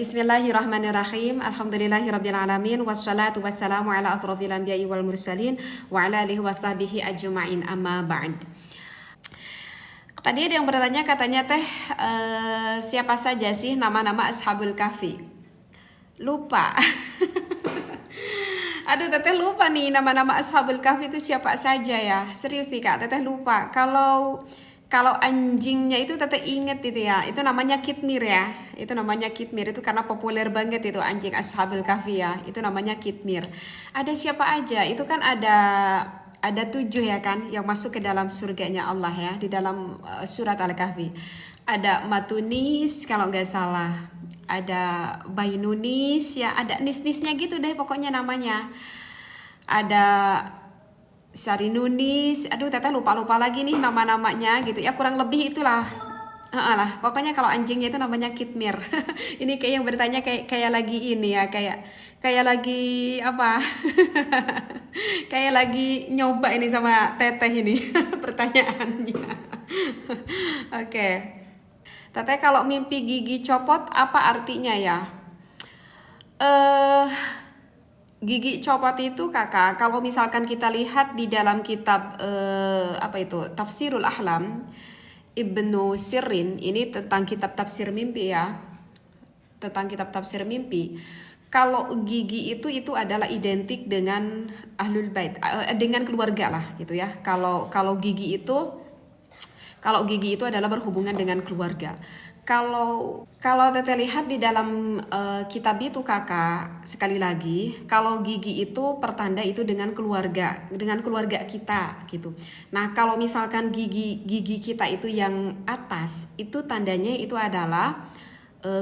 Bismillahirrahmanirrahim. Alhamdulillahirabbil alamin wassalatu wassalamu ala asrofil anbiya'i wal mursalin wa ala alihi washabihi ajma'in amma ba'd. Tadi ada yang bertanya katanya siapa saja sih nama-nama Ashabul Kahfi? Lupa. Aduh, teteh lupa nih nama-nama Ashabul Kahfi itu siapa saja ya. Serius nih Kak, teteh lupa. Kalau anjingnya itu teteh inget itu ya. Itu namanya Kitmir ya. Itu namanya Kitmir, itu karena populer banget itu anjing Ashabul Kahfi ya. Itu namanya Kitmir. Ada siapa aja? Itu kan ada 7 ya kan yang masuk ke dalam surganya Allah ya di dalam surat Al-Kahfi. Ada Matunis kalau nggak salah. Ada Bainunis ya, ada nis-nisnya gitu deh pokoknya namanya. Ada Sarinunis, aduh teteh lupa lagi nih nama-namanya gitu ya, kurang lebih itulah. Lah, pokoknya kalau anjingnya itu namanya Kitmir. Ini kayak yang bertanya kayak lagi ini ya, kayak lagi apa? Kayak lagi nyoba ini sama teteh ini pertanyaannya. Oke. Teteh kalau mimpi gigi copot apa artinya ya? Gigi copot itu kakak, kalau misalkan kita lihat di dalam kitab Tafsirul Ahlam Ibnu Sirin, ini tentang kitab tafsir mimpi ya, tentang kitab tafsir mimpi. Kalau gigi itu adalah identik dengan ahlul bait, dengan keluarga lah gitu ya. Kalau gigi itu adalah berhubungan dengan keluarga. Kalau teteh lihat di dalam kitab itu kakak, sekali lagi, kalau gigi itu pertanda itu dengan keluarga kita gitu. Nah kalau misalkan gigi kita itu yang atas, itu tandanya itu adalah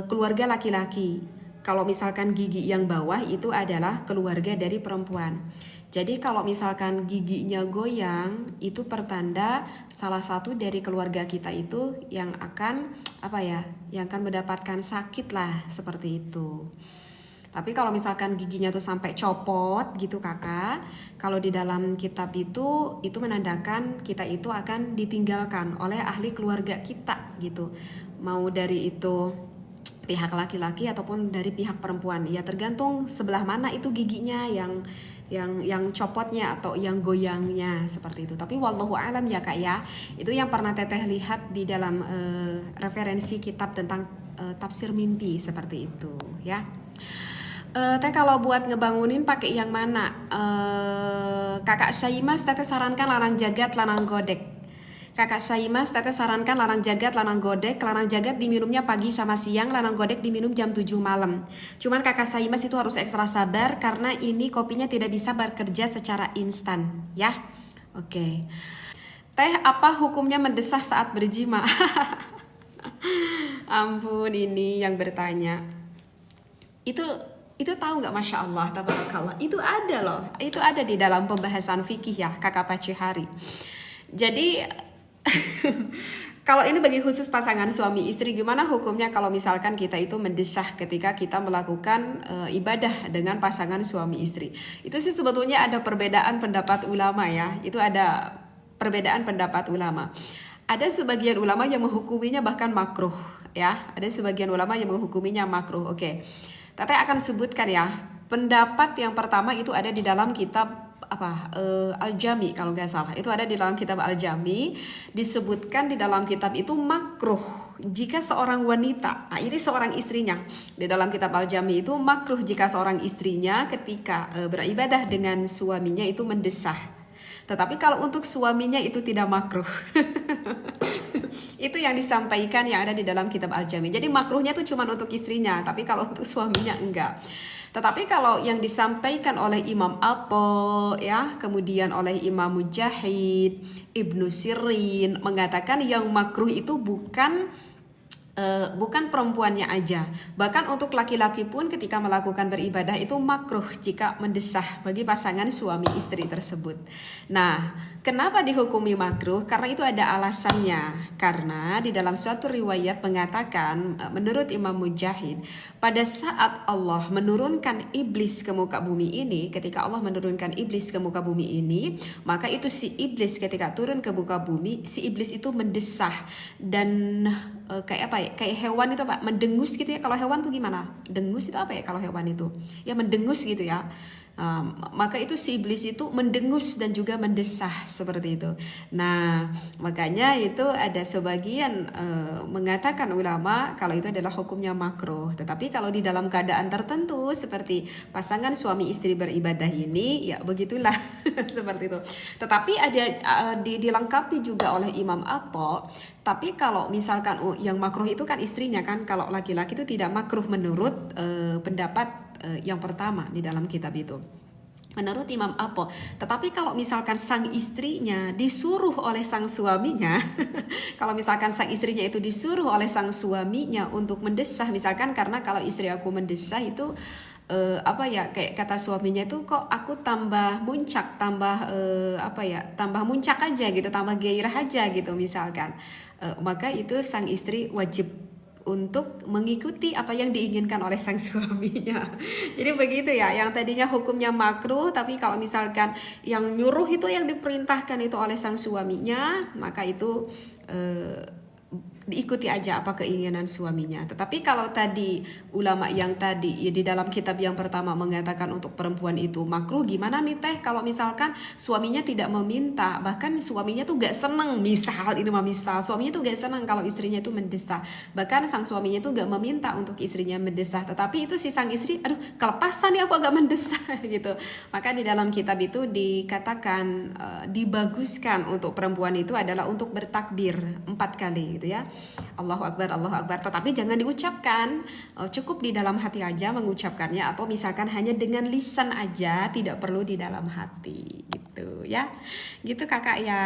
keluarga laki-laki. Kalau misalkan gigi yang bawah itu adalah keluarga dari perempuan. Jadi kalau misalkan giginya goyang, itu pertanda salah satu dari keluarga kita itu yang akan yang akan mendapatkan sakit lah, seperti itu. Tapi kalau misalkan giginya tuh sampai copot gitu kakak, kalau di dalam kitab itu menandakan kita itu akan ditinggalkan oleh ahli keluarga kita gitu. Mau dari itu pihak laki-laki ataupun dari pihak perempuan, ya tergantung sebelah mana itu giginya yang copotnya atau yang goyangnya, seperti itu. Tapi wallahu alam ya kak ya, itu yang pernah teteh lihat di dalam referensi kitab tentang tafsir mimpi, seperti itu ya. Teh kalau buat ngebangunin pakai yang mana? Kakak Saimas teteh sarankan larang jagat lanang godek. Kakak Saimas teteh sarankan larang jagat lanang godek. Larang jagat diminumnya pagi sama siang, lanang godek diminum jam 7 malam. Cuman kakak Saimas itu harus ekstra sabar karena ini kopinya tidak bisa bekerja secara instan ya. Oke. Teh apa hukumnya mendesah saat berjima? Ampun, ini yang bertanya itu tahu nggak, masya Allah, tabarakallah, itu ada loh, itu ada di dalam pembahasan fikih ya kakak Pacihari. Jadi kalau ini bagi khusus pasangan suami istri, gimana hukumnya kalau misalkan kita itu mendesah ketika kita melakukan ibadah dengan pasangan suami istri? Itu sih sebetulnya ada perbedaan pendapat ulama ya, itu ada perbedaan pendapat ulama. Ada sebagian ulama yang menghukuminya bahkan makruh ya, ada sebagian ulama yang menghukuminya makruh. Oke. Teteh akan sebutkan ya. Pendapat yang pertama itu ada di dalam kitab Al-Jami kalau nggak salah. Itu ada di dalam kitab Al-Jami, disebutkan di dalam kitab itu makruh jika seorang wanita, ini seorang istrinya. Di dalam kitab Al-Jami itu makruh jika seorang istrinya ketika beribadah dengan suaminya itu mendesah. Tetapi kalau untuk suaminya itu tidak makruh. Itu yang disampaikan yang ada di dalam kitab Al-Jami. Jadi makruhnya itu cuma untuk istrinya, tapi kalau untuk suaminya enggak. Tetapi kalau yang disampaikan oleh Imam Atha ya, kemudian oleh Imam Mujahid, Ibnu Sirin mengatakan yang makruh itu bukan perempuannya aja, bahkan untuk laki-laki pun ketika melakukan beribadah itu makruh jika mendesah bagi pasangan suami istri tersebut. Nah, kenapa dihukumi makruh? Karena itu ada alasannya. Karena di dalam suatu riwayat mengatakan, menurut Imam Mujahid, pada saat Allah menurunkan iblis ke muka bumi ini, ketika Allah menurunkan iblis ke muka bumi ini, maka itu si iblis ketika turun ke muka bumi, si iblis itu mendesah dan kayak apa ya, kayak hewan itu apa, mendengus gitu ya. Kalau hewan tuh gimana, dengus itu apa ya kalau hewan itu, ya mendengus gitu ya. Maka itu si iblis itu mendengus dan juga mendesah seperti itu. Nah, makanya itu ada sebagian mengatakan ulama kalau itu adalah hukumnya makruh. Tetapi kalau di dalam keadaan tertentu seperti pasangan suami istri beribadah ini, ya begitulah seperti itu. Tetapi ada dilengkapi juga oleh Imam Atha. Tapi kalau misalkan yang makruh itu kan istrinya kan, kalau laki-laki itu tidak makruh menurut pendapat yang pertama di dalam kitab itu, menurut Imam Atha. Tetapi kalau misalkan sang istrinya disuruh oleh sang suaminya kalau misalkan sang istrinya itu disuruh oleh sang suaminya untuk mendesah, misalkan karena kalau istri aku mendesah itu apa ya, kayak kata suaminya itu, kok aku tambah muncak, tambah apa ya, tambah muncak aja gitu, tambah gairah aja gitu misalkan, maka itu sang istri wajib untuk mengikuti apa yang diinginkan oleh sang suaminya. Jadi begitu ya, yang tadinya hukumnya makruh, tapi kalau misalkan yang nyuruh itu yang diperintahkan itu oleh sang suaminya, maka itu diikuti aja apa keinginan suaminya. Tetapi kalau tadi ulama yang tadi ya, di dalam kitab yang pertama mengatakan untuk perempuan itu makruh, gimana nih teh kalau misalkan suaminya tidak meminta, bahkan suaminya tuh gak seneng, misal ini mah misal suaminya tuh gak seneng kalau istrinya itu mendesah, bahkan sang suaminya tuh gak meminta untuk istrinya mendesah, tetapi itu si sang istri, aduh kelepasan nih aku agak mendesah gitu. Maka di dalam kitab itu dikatakan dibaguskan untuk perempuan itu adalah untuk bertakbir 4 kali gitu ya, Allahu Akbar, Allahu Akbar. Tetapi jangan diucapkan, cukup di dalam hati aja mengucapkannya, atau misalkan hanya dengan lisan aja, tidak perlu di dalam hati gitu ya. Gitu kakak ya.